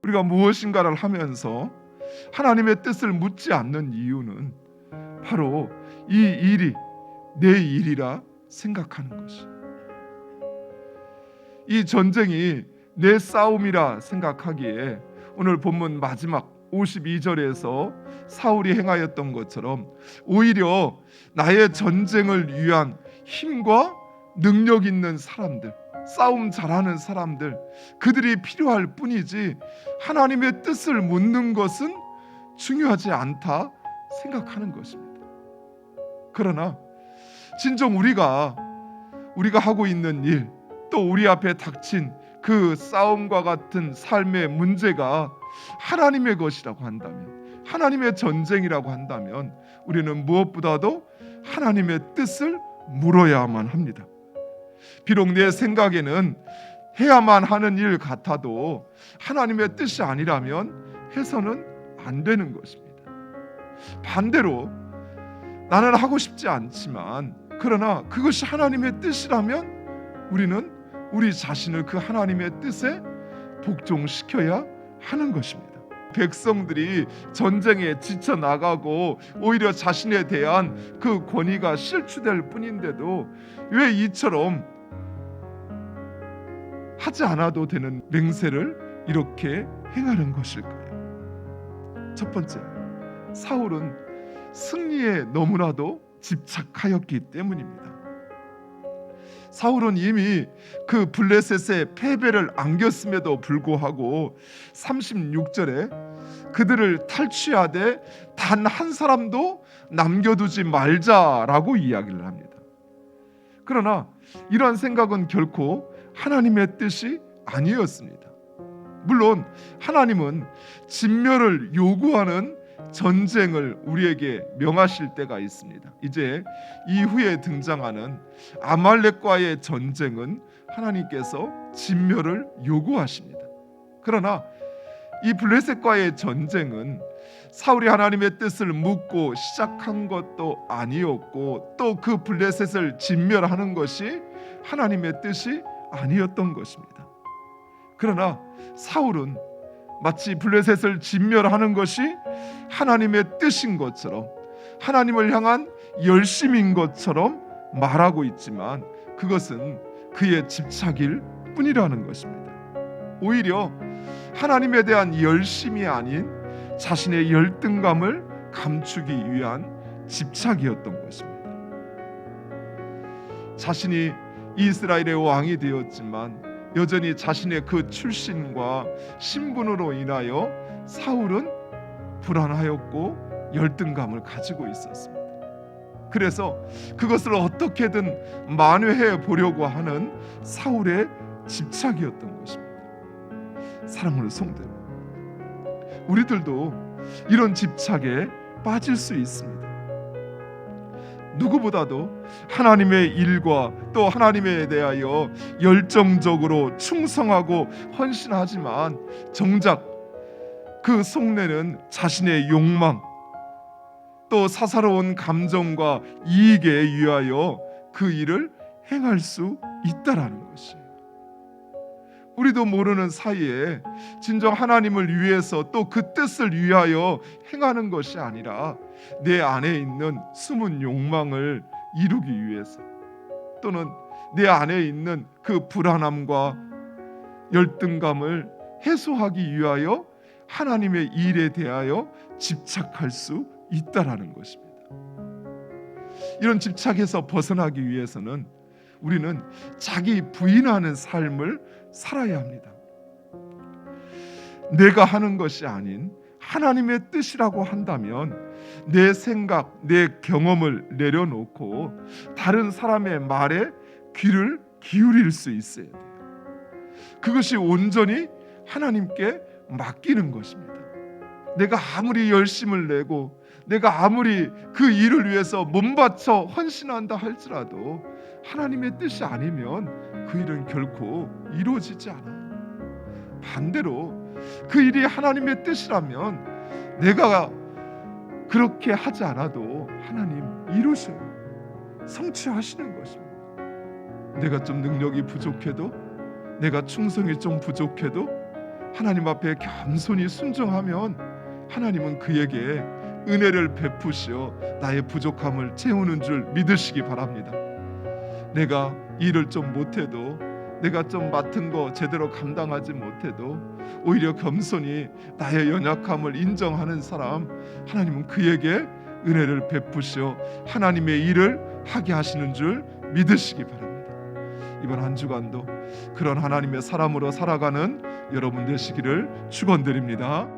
우리가 무엇인가를 하면서 하나님의 뜻을 묻지 않는 이유는 바로 이 일이 내 일이라 생각하는 것이, 이 전쟁이 내 싸움이라 생각하기에 오늘 본문 마지막 52절에서 사울이 행하였던 것처럼 오히려 나의 전쟁을 위한 힘과 능력 있는 사람들, 싸움 잘하는 사람들, 그들이 필요할 뿐이지 하나님의 뜻을 묻는 것은 중요하지 않다 생각하는 것입니다. 그러나 진정 우리가 하고 있는 일, 또 우리 앞에 닥친 그 싸움과 같은 삶의 문제가 하나님의 것이라고 한다면, 하나님의 전쟁이라고 한다면 우리는 무엇보다도 하나님의 뜻을 물어야만 합니다. 비록 내 생각에는 해야만 하는 일 같아도 하나님의 뜻이 아니라면 해서는 안 되는 것입니다. 반대로 나는 하고 싶지 않지만 그러나 그것이 하나님의 뜻이라면 우리는 우리 자신을 그 하나님의 뜻에 복종시켜야 하는 것입니다. 백성들이 전쟁에 지쳐 나가고 오히려 자신에 대한 그 권위가 실추될 뿐인데도 왜 이처럼 하지 않아도 되는 맹세를 이렇게 행하는 것일까요? 첫 번째, 사울은 승리에 너무나도 집착하였기 때문입니다. 사울은 이미 그 블레셋의 패배를 안겼음에도 불구하고 36절에 그들을 탈취하되 단 한 사람도 남겨두지 말자라고 이야기를 합니다. 그러나 이러한 생각은 결코 하나님의 뜻이 아니었습니다. 물론 하나님은 진멸을 요구하는 전쟁을 우리에게 명하실 때가 있습니다. 이제 이후에 등장하는 아말렉과의 전쟁은 하나님께서 진멸을 요구하십니다. 그러나 이 블레셋과의 전쟁은 사울이 하나님의 뜻을 묻고 시작한 것도 아니었고 또 그 블레셋을 진멸하는 것이 하나님의 뜻이 아니었던 것입니다. 그러나 사울은 마치 블레셋을 진멸하는 것이 하나님의 뜻인 것처럼, 하나님을 향한 열심인 것처럼 말하고 있지만 그것은 그의 집착일 뿐이라는 것입니다. 오히려 하나님에 대한 열심이 아닌 자신의 열등감을 감추기 위한 집착이었던 것입니다. 자신이 이스라엘의 왕이 되었지만 여전히 자신의 그 출신과 신분으로 인하여 사울은 불안하였고 열등감을 가지고 있었습니다. 그래서 그것을 어떻게든 만회해 보려고 하는 사울의 집착이었던 것입니다. 사랑하는 성도, 우리들도 이런 집착에 빠질 수 있습니다. 누구보다도 하나님의 일과 또 하나님에 대하여 열정적으로 충성하고 헌신하지만 정작 그 속내는 자신의 욕망 또 사사로운 감정과 이익에 의하여 그 일을 행할 수 있다라는 것이에요. 우리도 모르는 사이에 진정 하나님을 위해서 또 그 뜻을 위하여 행하는 것이 아니라 내 안에 있는 숨은 욕망을 이루기 위해서 또는 내 안에 있는 그 불안함과 열등감을 해소하기 위하여 하나님의 일에 대하여 집착할 수 있다라는 것입니다. 이런 집착에서 벗어나기 위해서는 우리는 자기 부인하는 삶을 살아야 합니다. 내가 하는 것이 아닌 하나님의 뜻이라고 한다면 내 생각, 내 경험을 내려놓고 다른 사람의 말에 귀를 기울일 수 있어야 돼요. 그것이 온전히 하나님께 맡기는 것입니다. 내가 아무리 열심을 내고 내가 아무리 그 일을 위해서 몸바쳐 헌신한다 할지라도 하나님의 뜻이 아니면 그 일은 결코 이루어지지 않아요. 반대로 그 일이 하나님의 뜻이라면 내가 그렇게 하지 않아도 하나님 이루셔요. 성취하시는 것입니다. 내가 좀 능력이 부족해도, 내가 충성이 좀 부족해도 하나님 앞에 겸손히 순종하면 하나님은 그에게 은혜를 베푸시어 나의 부족함을 채우는 줄 믿으시기 바랍니다. 내가 일을 좀 못해도, 내가 좀 맡은 거 제대로 감당하지 못해도 오히려 겸손히 나의 연약함을 인정하는 사람, 하나님은 그에게 은혜를 베푸시어 하나님의 일을 하게 하시는 줄 믿으시기 바랍니다. 이번 한 주간도 그런 하나님의 사람으로 살아가는 여러분 되시기를 축원드립니다.